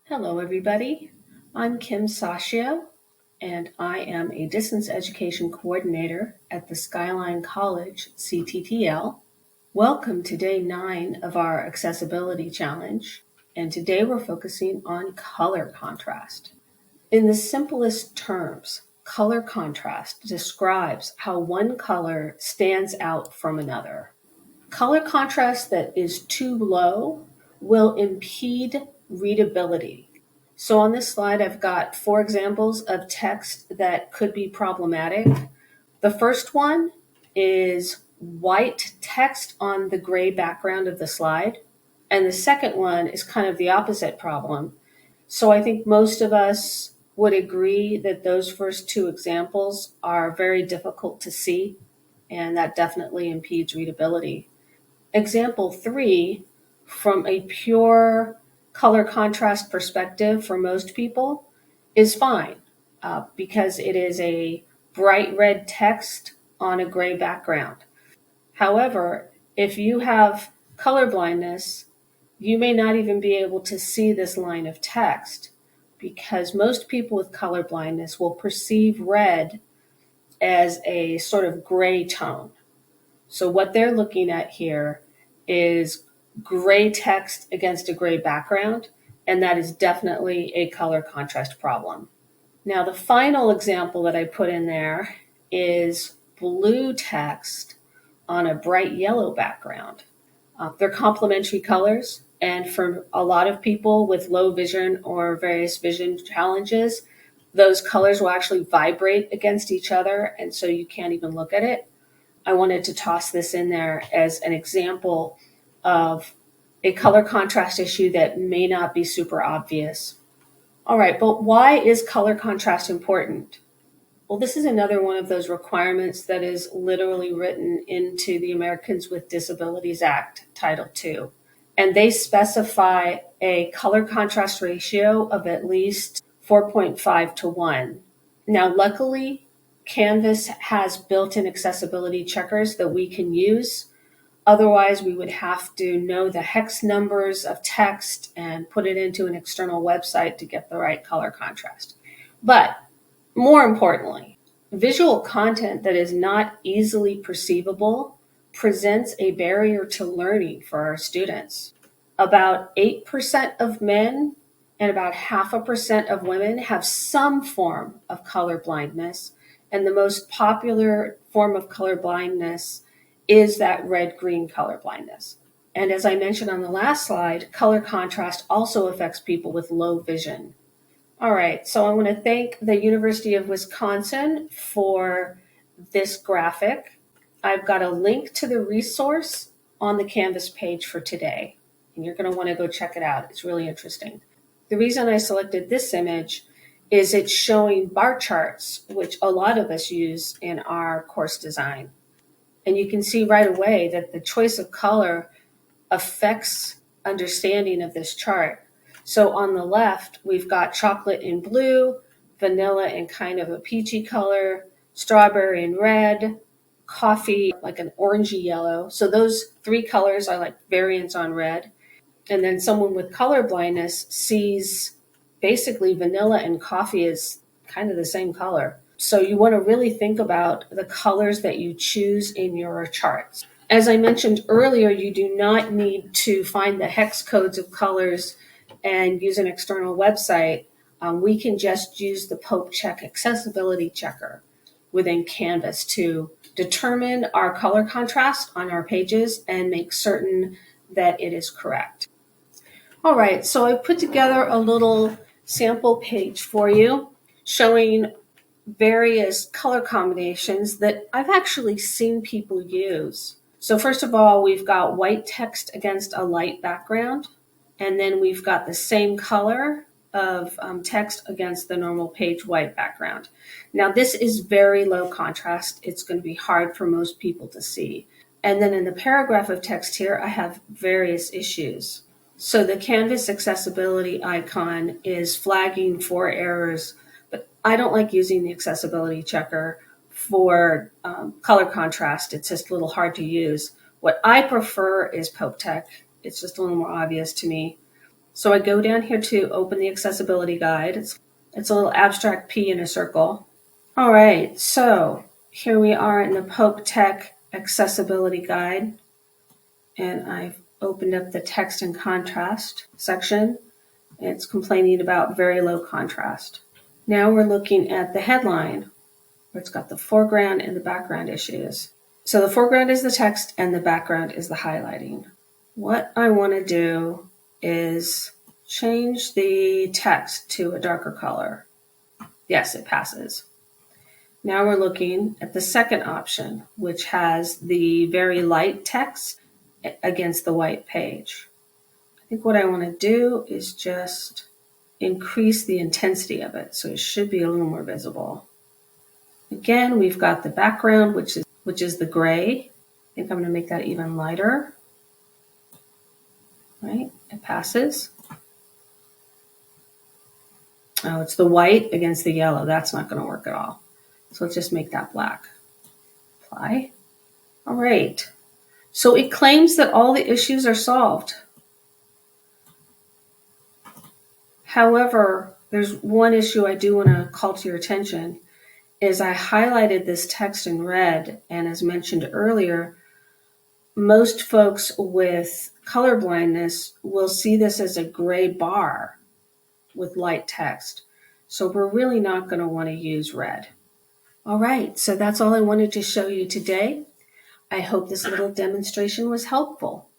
Hello, everybody. I'm Kim Sashio, and I am a distance education coordinator at the Skyline College CTTL. Welcome to day 9 of our accessibility challenge, and today we're focusing on color contrast. In the simplest terms, color contrast describes how one color stands out from another. Color contrast that is too low will impede readability. So on this slide, I've got 4 examples of text that could be problematic. The first one is white text on the gray background of the slide. And the second one is kind of the opposite problem. So I think most of us would agree that those first 2 examples are very difficult to see, and that definitely impedes readability. Example 3, from a pure color contrast perspective for most people, is fine because it is a bright red text on a gray background. However, if you have color blindness, you may not even be able to see this line of text because most people with color blindness will perceive red as a sort of gray tone. So what they're looking at here is gray text against a gray background, and that is definitely a color contrast problem. Now, the final example that I put in there is blue text on a bright yellow background. They're complementary colors, and for a lot of people with low vision or various vision challenges, those colors will actually vibrate against each other, and so you can't even look at it. I wanted to toss this in there as an example of a color contrast issue that may not be super obvious. All right, but why is color contrast important? Well, this is another one of those requirements that is literally written into the Americans with Disabilities Act, Title II. And they specify a color contrast ratio of at least 4.5 to 1. Now, luckily, Canvas has built-in accessibility checkers that we can use. Otherwise, we would have to know the hex numbers of text and put it into an external website to get the right color contrast. But more importantly, visual content that is not easily perceivable presents a barrier to learning for our students. About 8% of men and about 0.5% of women have some form of color blindness, and the most popular form of color blindness is that red-green color blindness. And as I mentioned on the last slide, color contrast also affects people with low vision. All right, so I want to thank the University of Wisconsin for this graphic. I've got a link to the resource on the Canvas page for today, and you're going to want to go check it out. It's really interesting. The reason I selected this image is it's showing bar charts, which a lot of us use in our course design. And you can see right away that the choice of color affects understanding of this chart. So on the left, we've got chocolate in blue, vanilla in kind of a peachy color, strawberry in red, coffee like an orangey yellow. So those 3 colors are like variants on red. And then someone with color blindness sees basically vanilla and coffee as kind of the same color. So you want to really think about the colors that you choose in your charts. As I mentioned earlier, you do not need to find the hex codes of colors and use an external website. We can just use the Pope Check accessibility checker within Canvas to determine our color contrast on our pages and make certain that it is correct. All right, so I put together a little sample page for you showing various color combinations that I've actually seen people use. So first of all, we've got white text against a light background, and then we've got the same color of text against the normal page white background. Now this is very low contrast. It's going to be hard for most people to see. And then in the paragraph of text here, I have various issues. So the Canvas accessibility icon is flagging for errors, but I don't like using the accessibility checker for color contrast. It's just a little hard to use. What I prefer is Pope Tech. It's just a little more obvious to me. So I go down here to open the accessibility guide. It's a little abstract P in a circle. All right, so here we are in the Polk Tech accessibility guide, and I've opened up the text and contrast section. It's complaining about very low contrast. Now we're looking at the headline, where it's got the foreground and the background issues. So the foreground is the text and the background is the highlighting. What I want to do is change the text to a darker color. Yes, it passes. Now we're looking at the second option, which has the very light text against the white page. I think what I want to do is just increase the intensity of it, so it should be a little more visible. Again, we've got the background, which is the gray. I think I'm going to make that even lighter. Right, it passes. Oh, it's the white against the yellow. That's not going to work at all. So let's just make that black. Apply. All right. So it claims that all the issues are solved. However, there's one issue I do want to call to your attention, is I highlighted this text in red, and as mentioned earlier, most folks with color blindness will see this as a gray bar with light text. So we're really not going to want to use red. All right, so that's all I wanted to show you today. I hope this little demonstration was helpful.